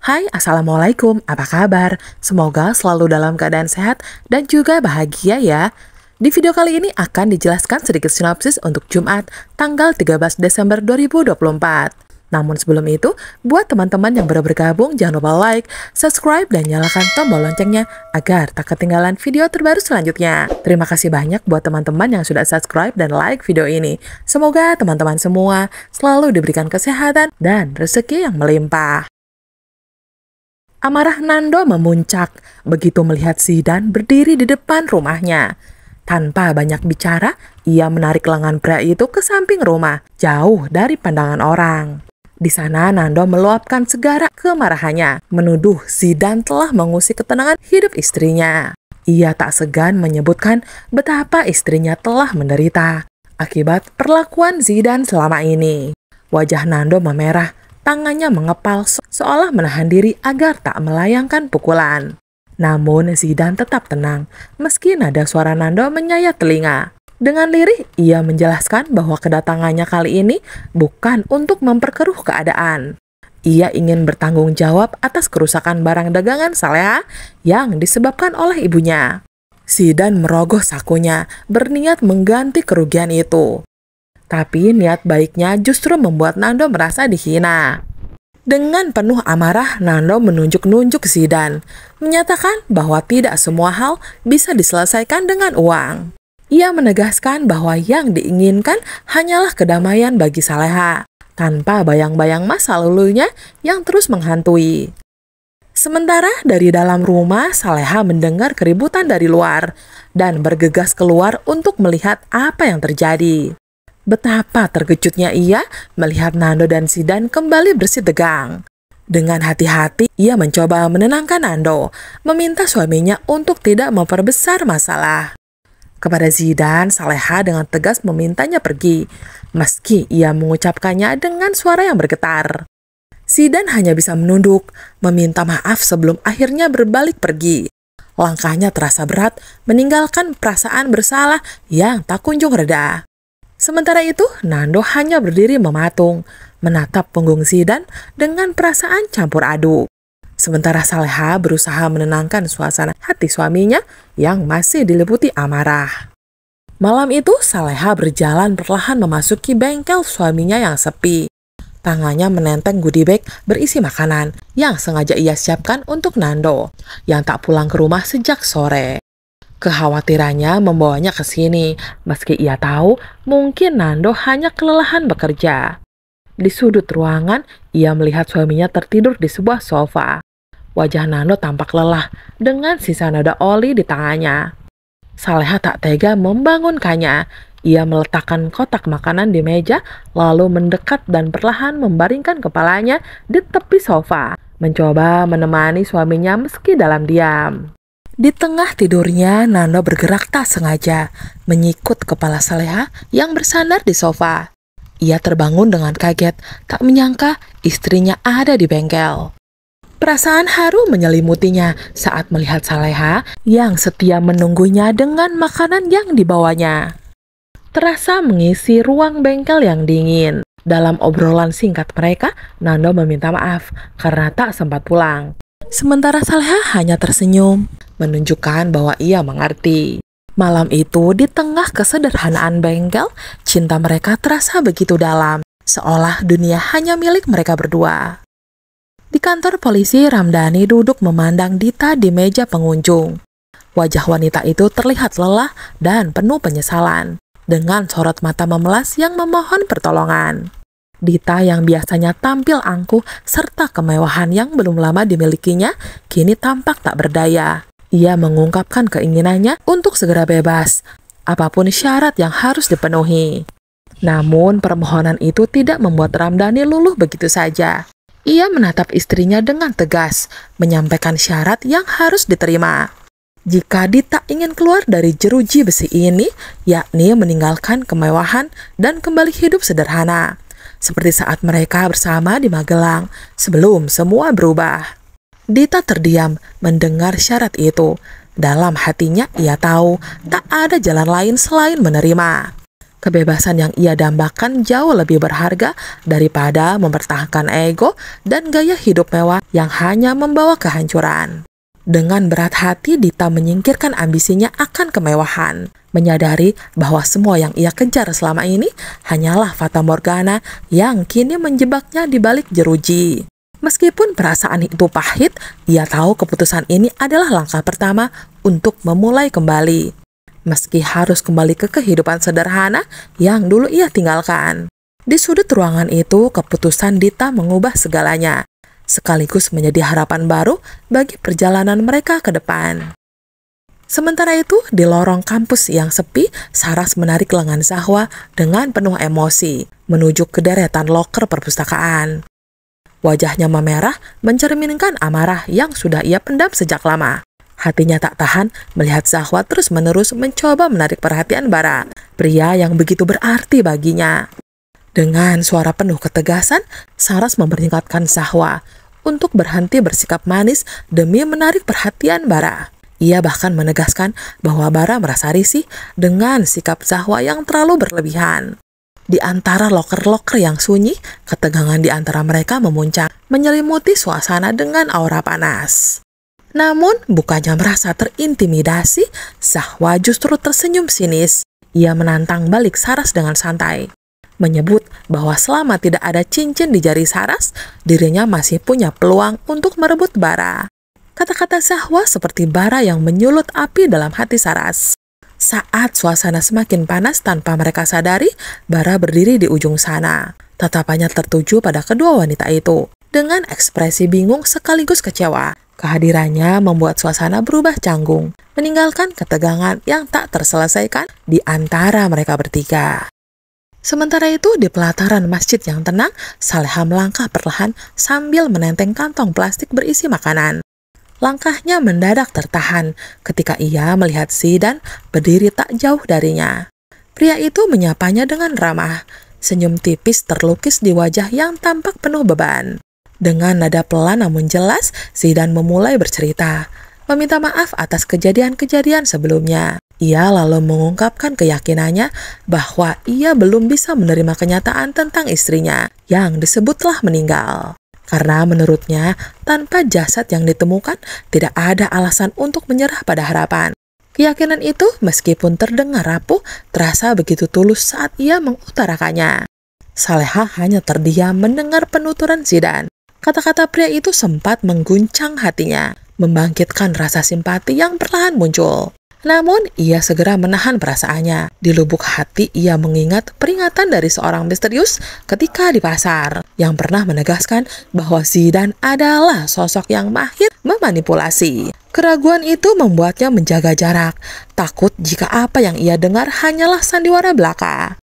Hai, Assalamualaikum, apa kabar? Semoga selalu dalam keadaan sehat dan juga bahagia ya. Di video kali ini akan dijelaskan sedikit sinopsis untuk Jumat, tanggal 13 Desember 2024. Namun sebelum itu, buat teman-teman yang baru bergabung, jangan lupa like, subscribe, dan nyalakan tombol loncengnya agar tak ketinggalan video terbaru selanjutnya. Terima kasih banyak buat teman-teman yang sudah subscribe dan like video ini. Semoga teman-teman semua selalu diberikan kesehatan dan rezeki yang melimpah. Amarah Nando memuncak begitu melihat Zidan berdiri di depan rumahnya. Tanpa banyak bicara, ia menarik lengan pria itu ke samping rumah, jauh dari pandangan orang. Di sana Nando meluapkan segala kemarahannya, menuduh Zidan telah mengusik ketenangan hidup istrinya. Ia tak segan menyebutkan betapa istrinya telah menderita akibat perlakuan Zidan selama ini. Wajah Nando memerah, tangannya mengepal seolah menahan diri agar tak melayangkan pukulan. Namun Zidan tetap tenang, meski nada suara Nando menyayat telinga. Dengan lirih, ia menjelaskan bahwa kedatangannya kali ini bukan untuk memperkeruh keadaan. Ia ingin bertanggung jawab atas kerusakan barang dagangan Saleha yang disebabkan oleh ibunya. Zidan merogoh sakunya, berniat mengganti kerugian itu. Tapi niat baiknya justru membuat Nando merasa dihina. Dengan penuh amarah, Nando menunjuk-nunjuk Zidan, menyatakan bahwa tidak semua hal bisa diselesaikan dengan uang. Ia menegaskan bahwa yang diinginkan hanyalah kedamaian bagi Saleha, tanpa bayang-bayang masa lalunya yang terus menghantui. Sementara dari dalam rumah, Saleha mendengar keributan dari luar dan bergegas keluar untuk melihat apa yang terjadi. Betapa terkejutnya ia melihat Nando dan Zidan kembali bersih tegang. Dengan hati-hati, ia mencoba menenangkan Nando, meminta suaminya untuk tidak memperbesar masalah. Kepada Zidan, Saleha dengan tegas memintanya pergi, meski ia mengucapkannya dengan suara yang bergetar. Zidan hanya bisa menunduk, meminta maaf sebelum akhirnya berbalik pergi. Langkahnya terasa berat, meninggalkan perasaan bersalah yang tak kunjung reda. Sementara itu, Nando hanya berdiri mematung, menatap punggung Zidan dengan perasaan campur aduk. Sementara Saleha berusaha menenangkan suasana hati suaminya yang masih diliputi amarah. Malam itu, Saleha berjalan perlahan memasuki bengkel suaminya yang sepi. Tangannya menenteng goodie bag berisi makanan yang sengaja ia siapkan untuk Nando, yang tak pulang ke rumah sejak sore. Kekhawatirannya membawanya ke sini, meski ia tahu mungkin Nando hanya kelelahan bekerja. Di sudut ruangan, ia melihat suaminya tertidur di sebuah sofa. Wajah Nando tampak lelah dengan sisa noda oli di tangannya. Saleha tak tega membangunkannya. Ia meletakkan kotak makanan di meja, lalu mendekat dan perlahan membaringkan kepalanya di tepi sofa, mencoba menemani suaminya meski dalam diam. Di tengah tidurnya, Nando bergerak tak sengaja, menyikut kepala Saleha yang bersandar di sofa. Ia terbangun dengan kaget, tak menyangka istrinya ada di bengkel. Perasaan haru menyelimutinya saat melihat Saleha yang setia menunggunya dengan makanan yang dibawanya. Terasa mengisi ruang bengkel yang dingin. Dalam obrolan singkat mereka, Nando meminta maaf karena tak sempat pulang. Sementara Saleha hanya tersenyum, menunjukkan bahwa ia mengerti. Malam itu, di tengah kesederhanaan bengkel, cinta mereka terasa begitu dalam, seolah dunia hanya milik mereka berdua. Di kantor polisi, Ramdhani duduk memandang Dita di meja pengunjung. Wajah wanita itu terlihat lelah dan penuh penyesalan, dengan sorot mata memelas yang memohon pertolongan. Dita yang biasanya tampil angkuh serta kemewahan yang belum lama dimilikinya, kini tampak tak berdaya. Ia mengungkapkan keinginannya untuk segera bebas, apapun syarat yang harus dipenuhi. Namun permohonan itu tidak membuat Ramdhani luluh begitu saja. Ia menatap istrinya dengan tegas, menyampaikan syarat yang harus diterima. Jika Dita ingin keluar dari jeruji besi ini, yakni meninggalkan kemewahan dan kembali hidup sederhana, seperti saat mereka bersama di Magelang, sebelum semua berubah. Dita terdiam mendengar syarat itu. Dalam hatinya ia tahu tak ada jalan lain selain menerima. Kebebasan yang ia dambakan jauh lebih berharga daripada mempertahankan ego dan gaya hidup mewah yang hanya membawa kehancuran. Dengan berat hati, Dita menyingkirkan ambisinya akan kemewahan, menyadari bahwa semua yang ia kejar selama ini hanyalah fata morgana yang kini menjebaknya di balik jeruji. Meskipun perasaan itu pahit, ia tahu keputusan ini adalah langkah pertama untuk memulai kembali. Meski harus kembali ke kehidupan sederhana yang dulu ia tinggalkan. Di sudut ruangan itu, keputusan Dita mengubah segalanya, sekaligus menjadi harapan baru bagi perjalanan mereka ke depan. Sementara itu, di lorong kampus yang sepi, Saras menarik lengan Zahwa dengan penuh emosi menuju ke deretan loker perpustakaan. Wajahnya memerah, mencerminkan amarah yang sudah ia pendam sejak lama. Hatinya tak tahan melihat Zahwa terus-menerus mencoba menarik perhatian Bara, pria yang begitu berarti baginya. Dengan suara penuh ketegasan, Saras memperingatkan Zahwa untuk berhenti bersikap manis demi menarik perhatian Bara. Ia bahkan menegaskan bahwa Bara merasa risih dengan sikap Zahwa yang terlalu berlebihan. Di antara loker-loker yang sunyi, ketegangan di antara mereka memuncak, menyelimuti suasana dengan aura panas. Namun, bukannya merasa terintimidasi, Zahwa justru tersenyum sinis. Ia menantang balik Saras dengan santai, menyebut bahwa selama tidak ada cincin di jari Saras, dirinya masih punya peluang untuk merebut Bara. Kata-kata Zahwa seperti bara yang menyulut api dalam hati Saras. Saat suasana semakin panas tanpa mereka sadari, Bara berdiri di ujung sana. Tatapannya tertuju pada kedua wanita itu, dengan ekspresi bingung sekaligus kecewa. Kehadirannya membuat suasana berubah canggung, meninggalkan ketegangan yang tak terselesaikan di antara mereka bertiga. Sementara itu, di pelataran masjid yang tenang, Saleha melangkah perlahan sambil menenteng kantong plastik berisi makanan. Langkahnya mendadak tertahan ketika ia melihat Zidan berdiri tak jauh darinya. Pria itu menyapanya dengan ramah, senyum tipis terlukis di wajah yang tampak penuh beban. Dengan nada pelan namun jelas, Zidan memulai bercerita, meminta maaf atas kejadian-kejadian sebelumnya. Ia lalu mengungkapkan keyakinannya bahwa ia belum bisa menerima kenyataan tentang istrinya yang disebut telah meninggal. Karena menurutnya, tanpa jasad yang ditemukan, tidak ada alasan untuk menyerah pada harapan. Keyakinan itu, meskipun terdengar rapuh, terasa begitu tulus saat ia mengutarakannya. Saleha hanya terdiam mendengar penuturan Zidan. Kata-kata pria itu sempat mengguncang hatinya, membangkitkan rasa simpati yang perlahan muncul. Namun, ia segera menahan perasaannya. Di lubuk hati, ia mengingat peringatan dari seorang misterius ketika di pasar, yang pernah menegaskan bahwa Zidan adalah sosok yang mahir memanipulasi. Keraguan itu membuatnya menjaga jarak, takut jika apa yang ia dengar hanyalah sandiwara belaka.